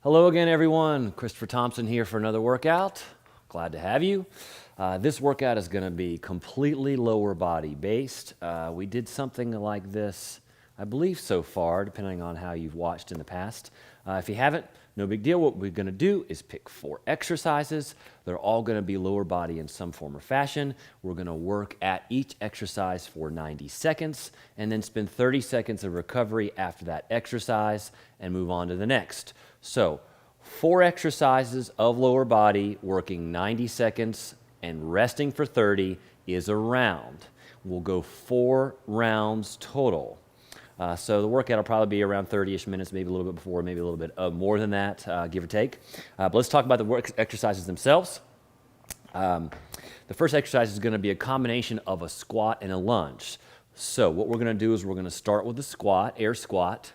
Hello again, everyone. Kristofer Thompson here for another workout. Glad to have you. This workout is going to be completely lower body based. We did something like this, I believe, so far, depending on how you've watched in the past. If you haven't, no big deal. What we're going to do is pick 4 exercises. They're all going to be lower body in some form or fashion. We're going to work at each exercise for 90 seconds and then spend 30 seconds of recovery after that exercise and move on to the next. So 4 exercises of lower body working 90 seconds and resting for 30 is a round. We'll go 4 rounds total. So the workout will probably be around 30-ish minutes, maybe a little bit before, maybe a little bit more than that, give or take. But let's talk about the exercises themselves. The first exercise is going to be a combination of a squat and a lunge. So what we're going to do is we're going to start with the squat, air squat,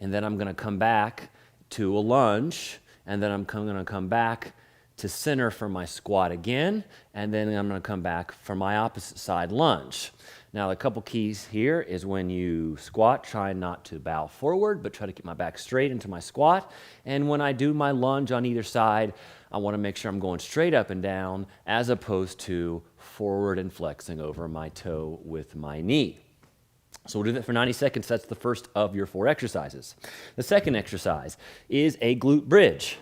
and then I'm going to come back to a lunge, and then I'm going to come back to center for my squat again, and then I'm going to come back for my opposite side lunge. Now, a couple keys here is when you squat, try not to bow forward, but try to keep my back straight into my squat. And when I do my lunge on either side, I want to make sure I'm going straight up and down as opposed to forward and flexing over my toe with my knee. So we'll do that for 90 seconds. That's the first of your 4 exercises. The second exercise is a glute bridge.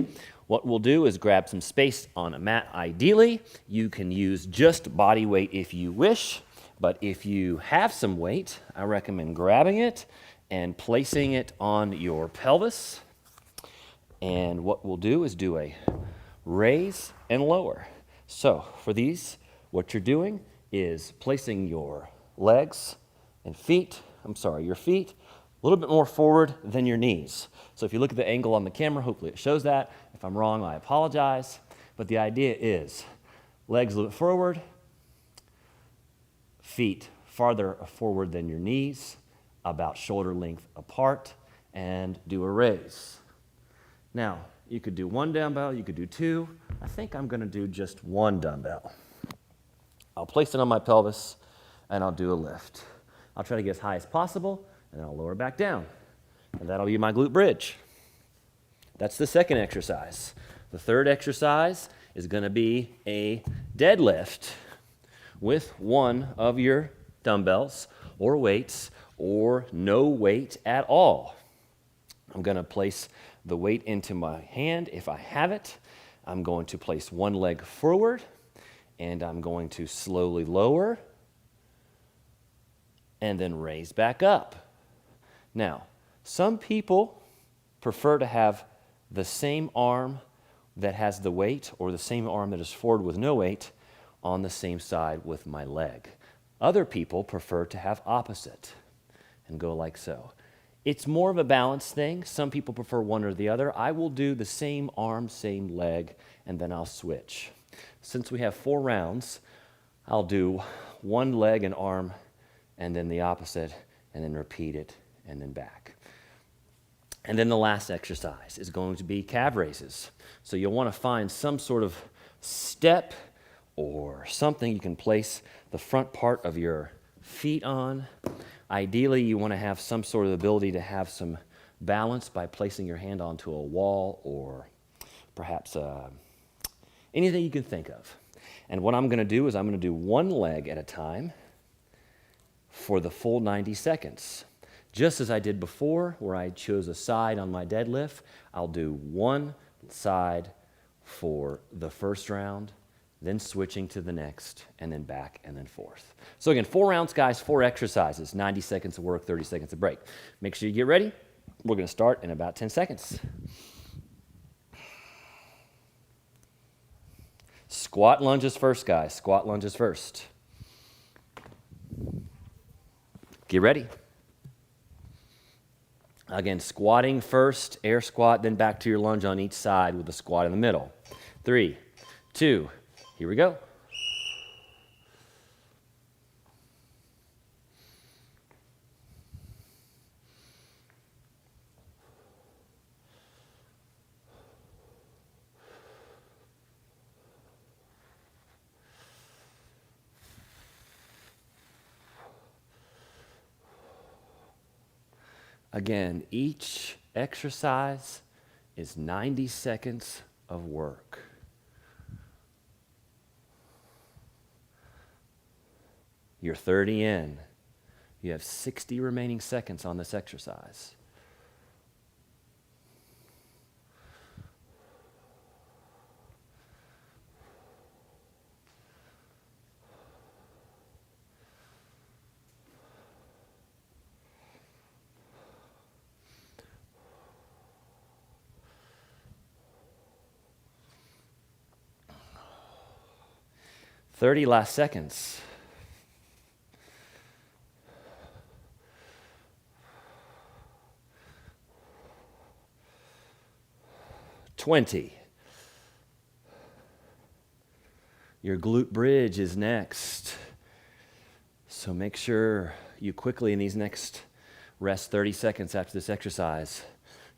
What we'll do is grab some space on a mat ideally. You can use just body weight if you wish, but if you have some weight, I recommend grabbing it and placing it on your pelvis. And what we'll do is do a raise and lower. So for these, what you're doing is placing your legs and your feet a little bit more forward than your knees. So if you look at the angle on the camera, hopefully it shows that. If I'm wrong, I apologize. But the idea is legs a little bit forward, feet farther forward than your knees, about shoulder length apart, and do a raise. Now, you could do 1 dumbbell, you could do 2. I think I'm going to do just 1 dumbbell. I'll place it on my pelvis, and I'll do a lift. I'll try to get as high as possible, and then I'll lower back down. And that'll be my glute bridge. That's the second exercise. The third exercise is going to be a deadlift with one of your dumbbells or weights or no weight at all. I'm going to place the weight into my hand if I have it. I'm going to place one leg forward, and I'm going to slowly lower and then raise back up. Now, some people prefer to have the same arm that has the weight or the same arm that is forward with no weight on the same side with my leg. Other people prefer to have opposite and go like so. It's more of a balance thing. Some people prefer one or the other. I will do the same arm, same leg, and then I'll switch. Since we have 4 rounds, I'll do one leg and arm and then the opposite, and then repeat it, and then back. And then the last exercise is going to be calf raises. So you'll want to find some sort of step or something you can place the front part of your feet on. Ideally, you want to have some sort of ability to have some balance by placing your hand onto a wall or perhaps anything you can think of. And what I'm going to do is I'm going to do one leg at a time for the full 90 seconds. Just as I did before, where I chose a side on my deadlift, I'll do one side for the first round, then switching to the next, and then back, and then forth. So again, 4 rounds, guys, 4 exercises, 90 seconds of work, 30 seconds of break. Make sure you get ready. We're going to start in about 10 seconds. Squat lunges first, guys. Squat lunges first. Get ready. Again, squatting first, air squat, then back to your lunge on each side with a squat in the middle. 3, 2, here we go. Again, each exercise is 90 seconds of work. You're 30 in. You have 60 remaining seconds on this exercise. Last seconds. 20. Your glute bridge is next. So make sure you quickly in these next rest 30 seconds after this exercise,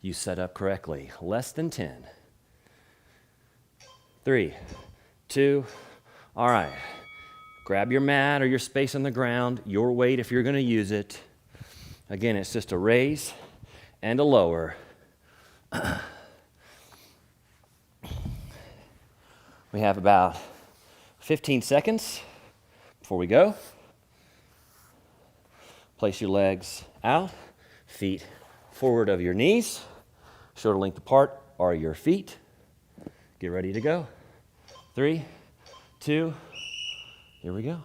you set up correctly. Less than 10. 3, 2, all right. Grab your mat or your space on the ground, your weight if you're going to use it. Again, it's just a raise and a lower. We have about 15 seconds before we go. Place your legs out, feet forward of your knees. Shoulder length apart are your feet. Get ready to go. 3, 2, here we go.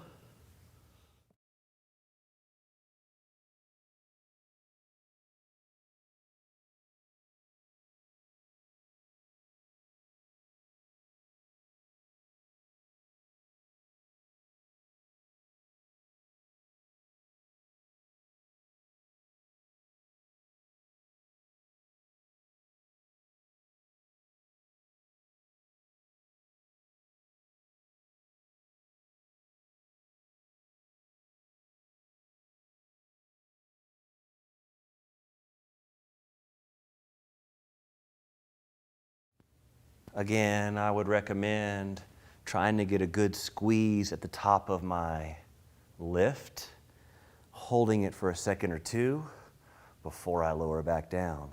Again, I would recommend trying to get a good squeeze at the top of my lift, holding it for a second or two before I lower back down.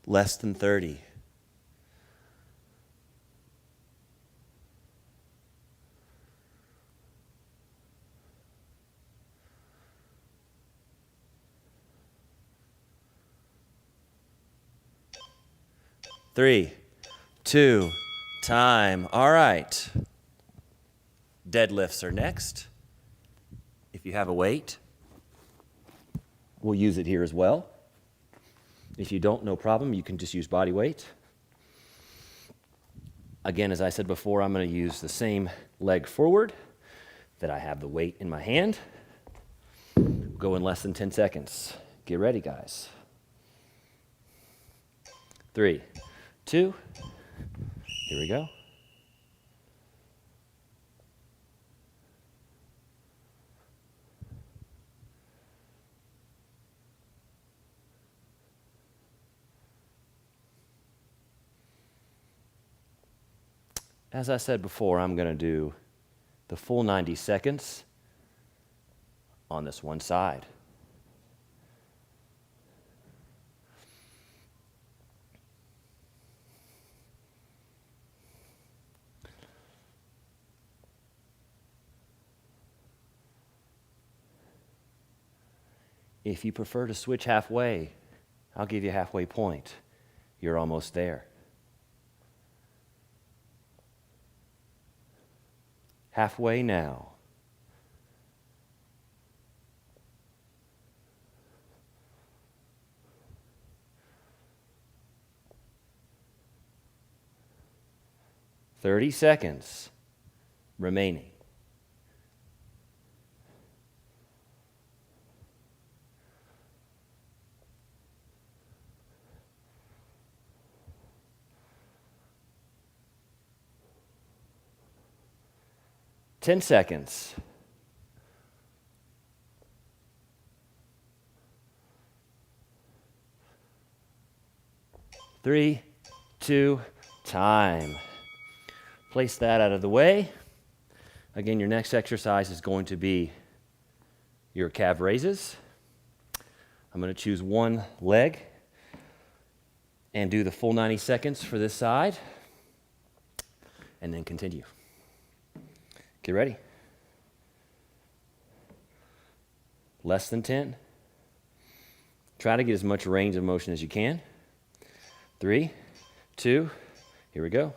Less than 30. Three, 2, time. All right. Deadlifts are next. If you have a weight, we'll use it here as well. If you don't, no problem. You can just use body weight. Again, as I said before, I'm going to use the same leg forward that I have the weight in my hand. Go in less than 10 seconds. Get ready, guys. 3, 2, here we go. As I said before, I'm going to do the full 90 seconds on this one side. If you prefer to switch halfway, I'll give you a halfway point. You're almost there. Halfway now. $30 remaining. Ten seconds. 3, 2, time. Place that out of the way. Again, your next exercise is going to be your calf raises. I'm going to choose one leg and do the full 90 seconds for this side, and then continue. Get ready. Less than 10. Try to get as much range of motion as you can. 3, 2, here we go.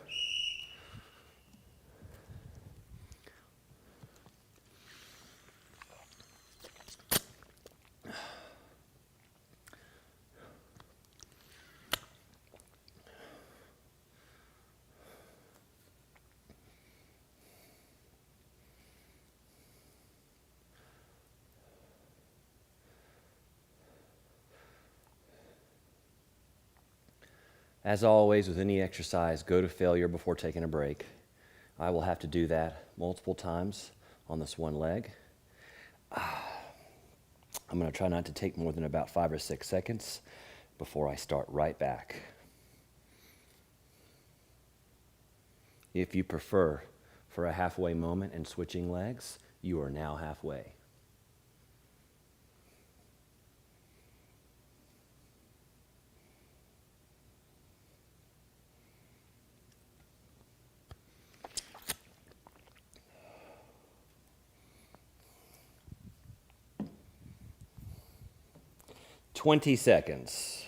As always, with any exercise, go to failure before taking a break. I will have to do that multiple times on this one leg. I'm going to try not to take more than about 5 or 6 seconds before I start right back. If you prefer for a halfway moment and switching legs, you are now halfway. "20 seconds.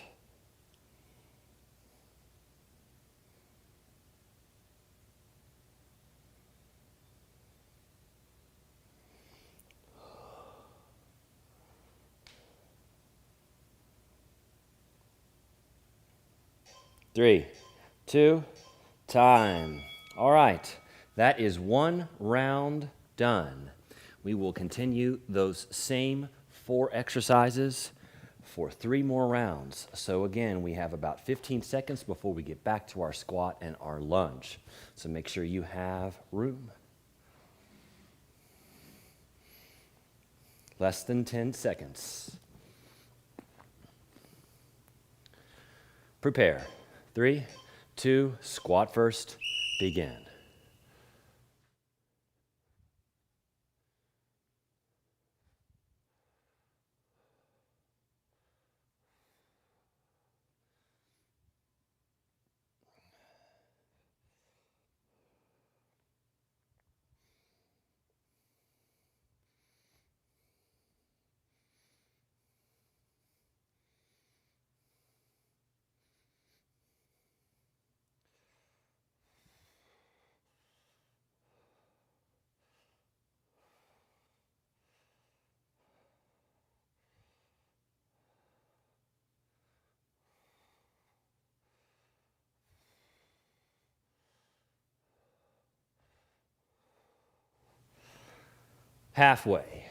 Three, 2, time. All right, that is one round done. We will continue those same 4 exercises for 3 more rounds. So again, we have about 15 seconds before we get back to our squat and our lunge. So make sure you have room. Less than 10 seconds. Prepare. 3, 2, squat first, begin. Halfway.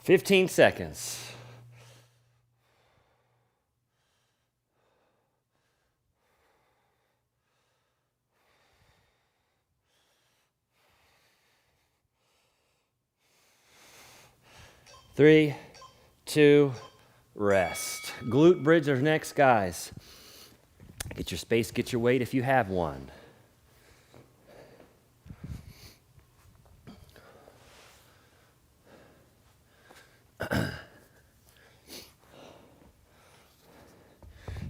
"15 seconds. Three, 2, rest. Glute bridge are next, guys. Get your space, get your weight if you have one.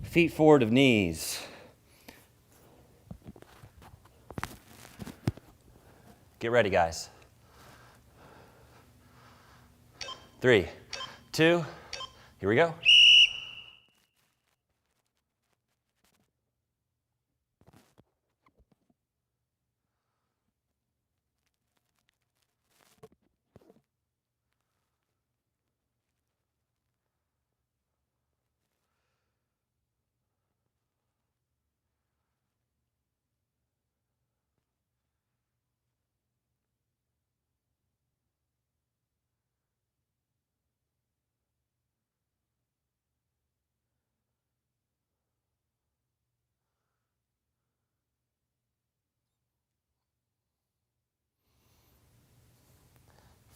Feet forward of knees. Get ready, guys. 3, 2, here we go.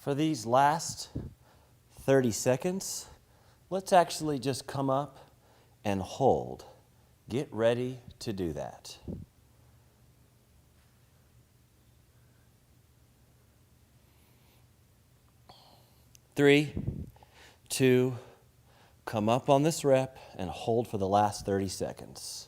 For these last 30 seconds, let's actually just come up and hold. Get ready to do that. Three, two, come up on this rep and hold for the last 30 seconds.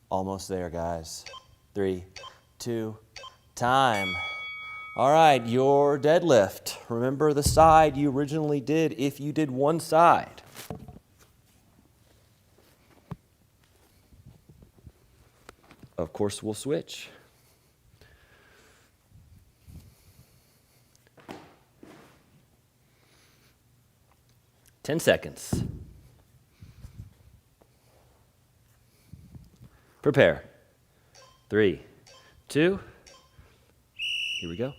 Almost there, guys. 3, 2, time. All right, your deadlift. Remember the side you originally did if you did one side. Of course, we'll switch. Ten seconds. Prepare. 3, 2, here we go.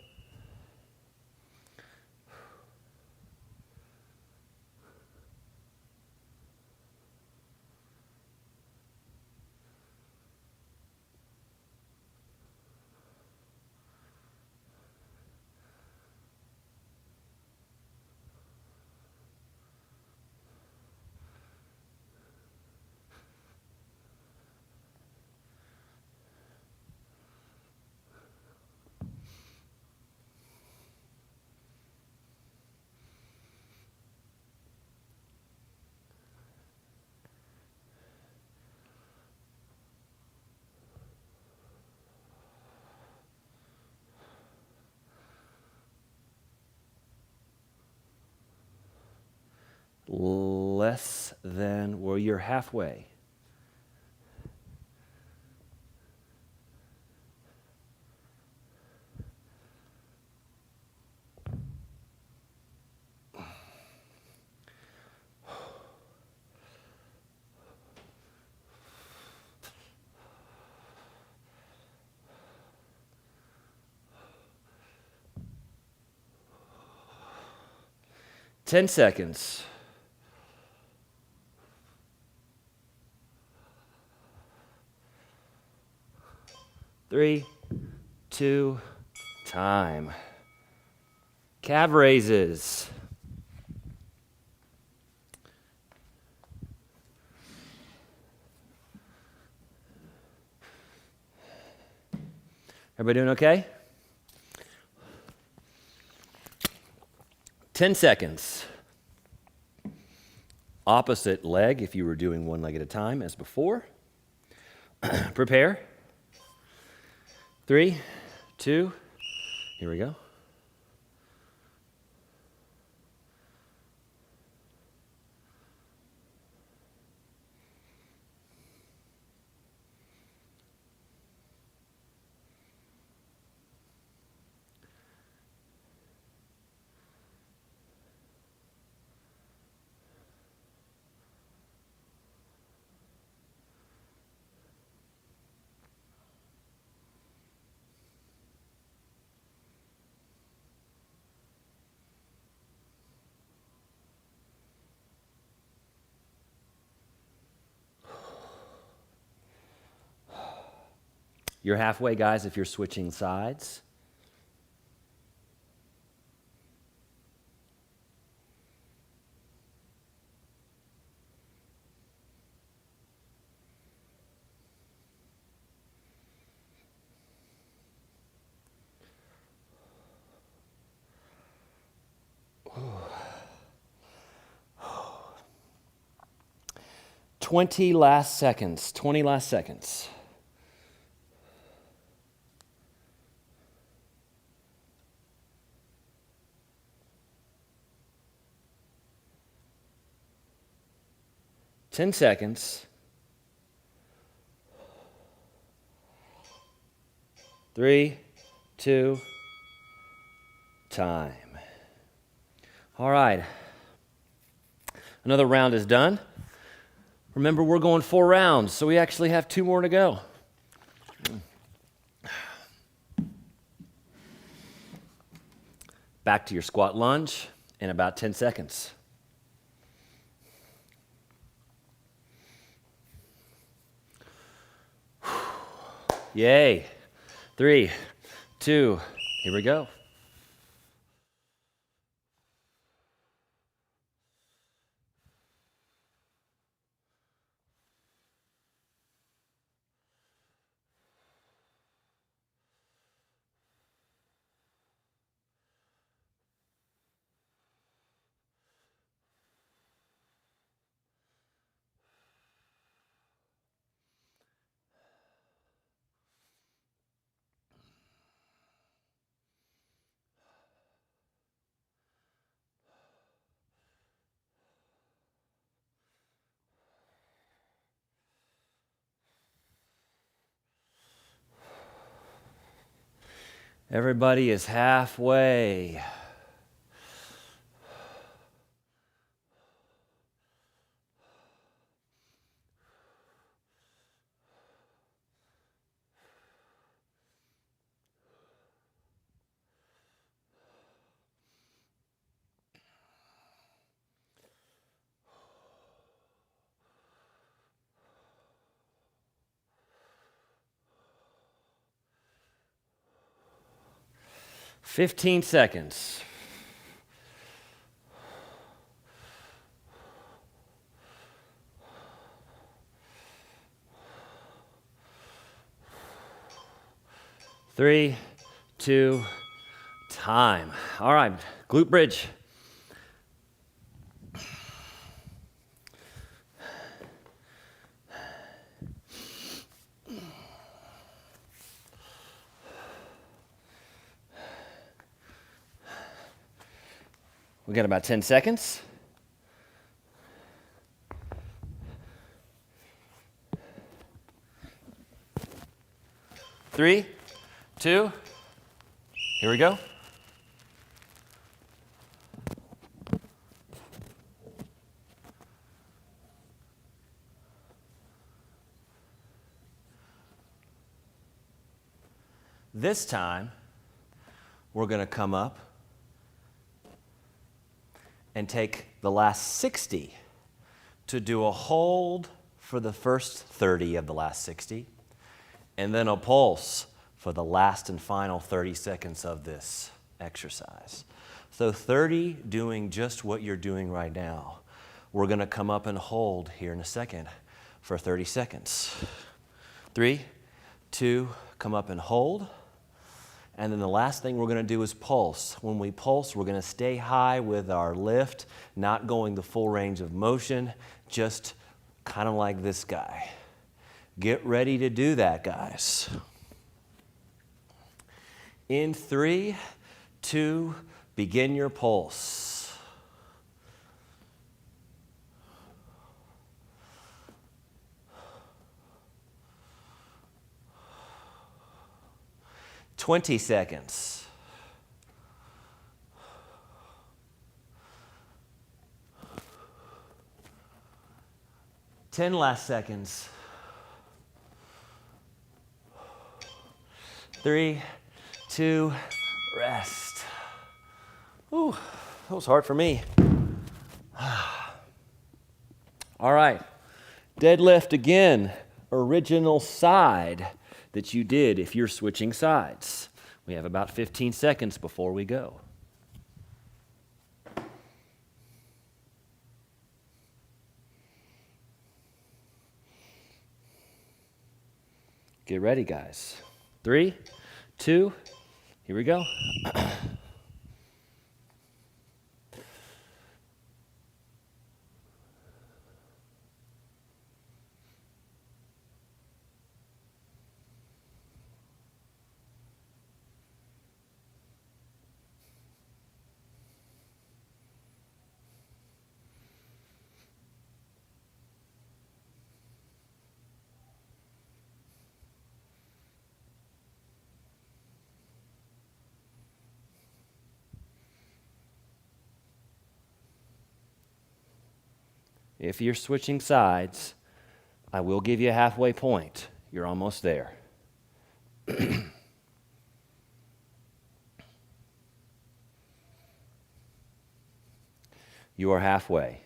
Less than, well, you're halfway. Ten seconds. 3, 2, time. Calf raises. Everybody doing okay? 10 seconds. Opposite leg if you were doing one leg at a time as before. Prepare. 3, 2, here we go. You're halfway, guys, if you're switching sides. Oh. 20 last seconds. 20 last seconds. Ten seconds. 3, 2, time. All right. Another round is done. Remember, we're going 4 rounds, so we actually have 2 more to go. Back to your squat lunge in about 10 seconds. Yay. 3, 2, here we go. Everybody is halfway. Fifteen seconds. Three, 2, time. All right, glute bridge. We got about 10 seconds. Three, 2, here we go. This time, we're going to come up and take the last 60 to do a hold for the first 30 of the last 60, and then a pulse for the last and final 30 seconds of this exercise. So 30 doing just what you're doing right now. We're going to come up and hold here in a second for 30 seconds. 3, 2, come up and hold. And then the last thing we're going to do is pulse. When we pulse, we're going to stay high with our lift, not going the full range of motion, just kind of like this guy. Get ready to do that, guys. In 3, 2, begin your pulse. "20 seconds. "10 last seconds. 3, 2, rest. Ooh, that was hard for me. All right, deadlift again, original side that you did if you're switching sides. We have about 15 seconds before we go. Get ready, guys. 3, 2, here we go. If you're switching sides, I will give you a halfway point. You're almost there. You are halfway.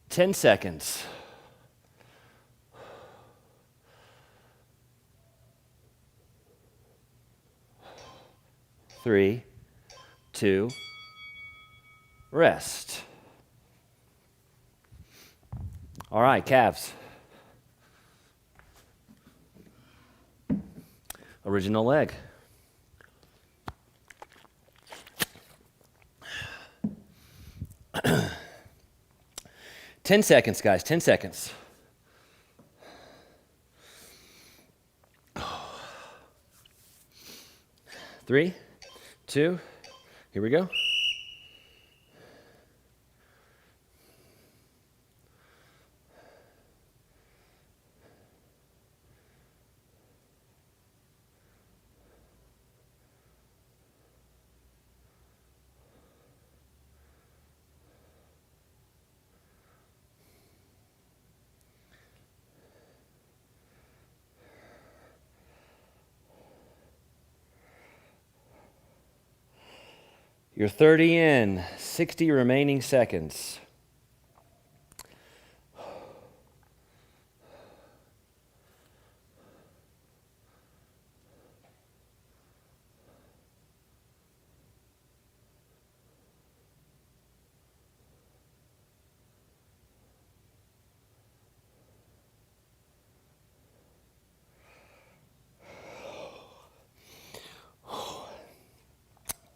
Ten seconds. 3, 2, rest. All right, calves. Original leg. Ten seconds, guys, 10 seconds. Three, two, here we go. You're 30 in, 60 remaining seconds.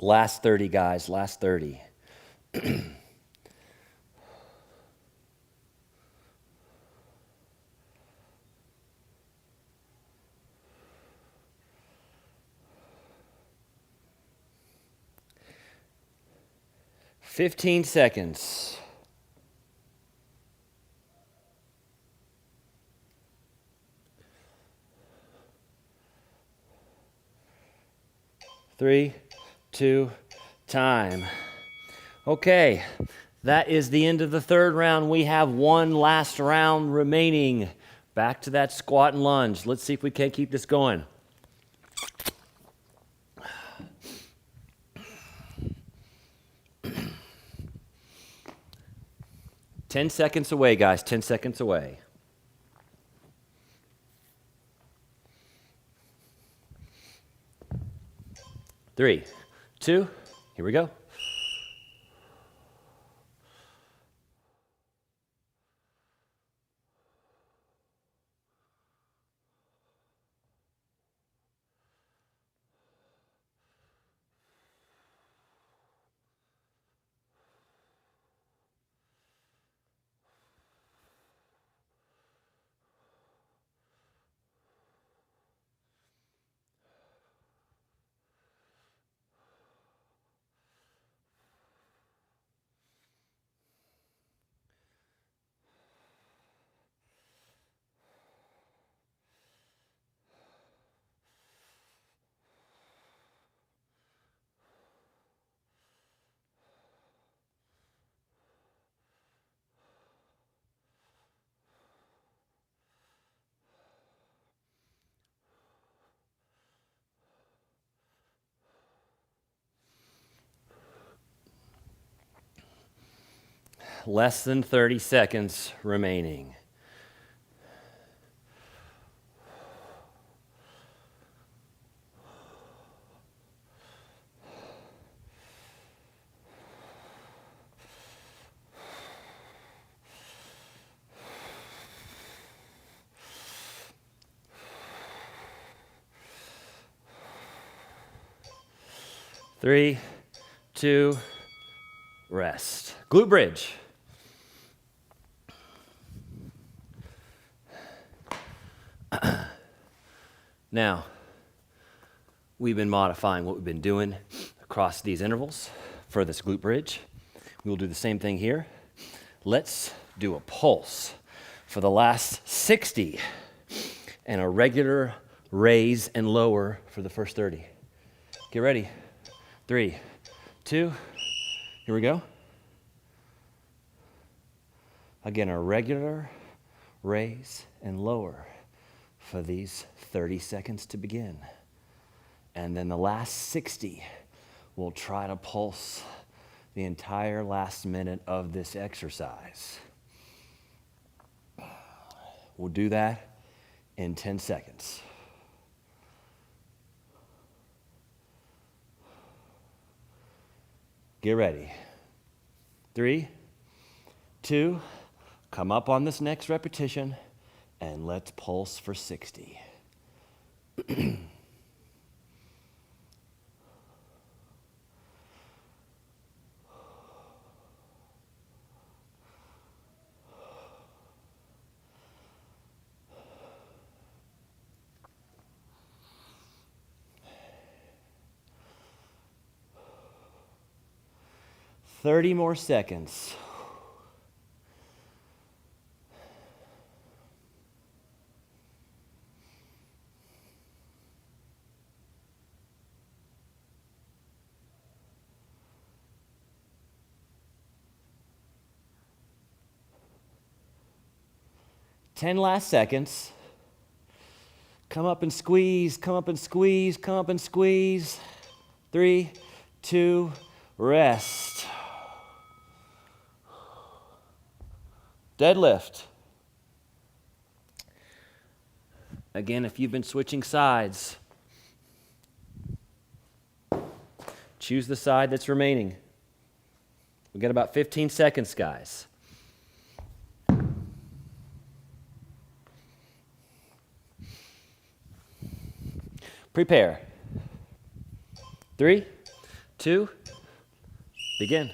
Last 30, guys, last 30. 15 seconds. 3, 2, time. Okay, that is the end of the third round. We have one last round remaining. Back to that squat and lunge. Let's see if we can keep this going. Ten seconds away, guys, 10 seconds away. Three, two, here we go. Less than 30 seconds remaining. Three, two, rest. Glute bridge. Now, we've been modifying what we've been doing across these intervals for this glute bridge. We will do the same thing here. Let's do a pulse for the last 60 and a regular raise and lower for the first 30. Get ready. 3, 2, here we go. Again, a regular raise and lower for these 30 seconds to begin. And then the last 60, we'll try to pulse the entire last minute of this exercise. We'll do that in 10 seconds. Get ready. 3, 2, come up on this next repetition, and let's pulse for 60. 30 more seconds. Ten last seconds. Come up and squeeze, come up and squeeze, come up and squeeze. 3, 2, rest. Deadlift. Again, if you've been switching sides, choose the side that's remaining. We've got about 15 seconds, guys. Prepare. 3, 2, begin.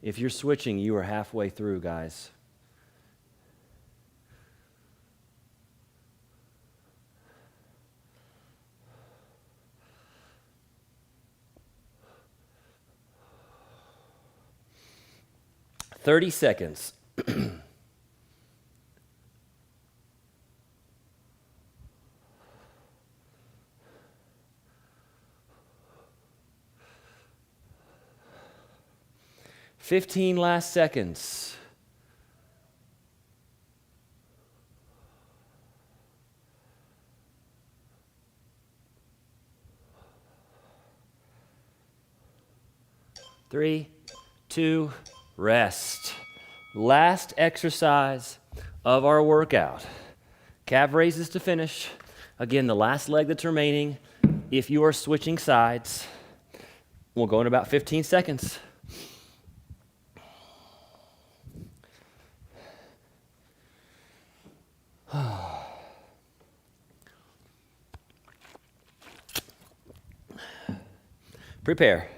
If you're switching, you are halfway through, guys. "30 seconds. 15 last seconds. Three, 2, rest. Last exercise of our workout. Calf raises to finish. Again, the last leg that's remaining. If you are switching sides, we'll go in about 15 seconds. Prepare.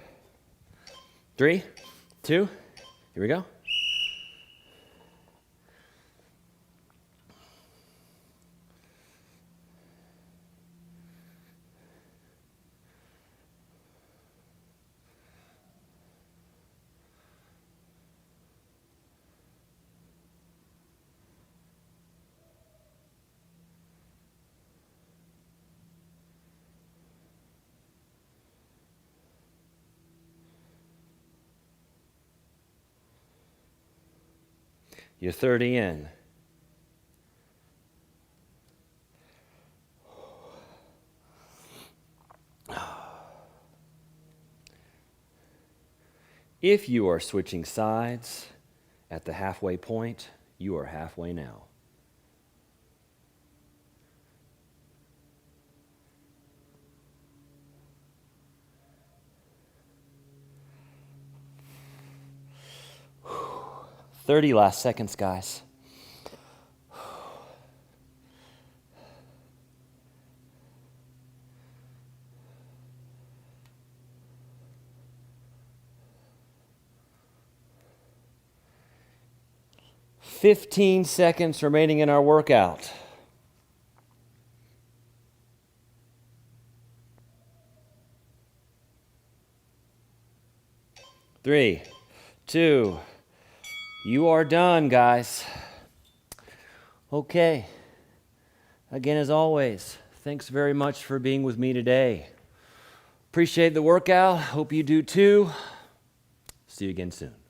3, 2, here we go. You're 30 in. If you are switching sides at the halfway point, you are halfway now. Whew. 30 last seconds, guys. 15 seconds remaining in our workout. 3, 2, you are done, guys. Okay. Again, as always, thanks very much for being with me today. Appreciate the workout. Hope you do too. See you again soon.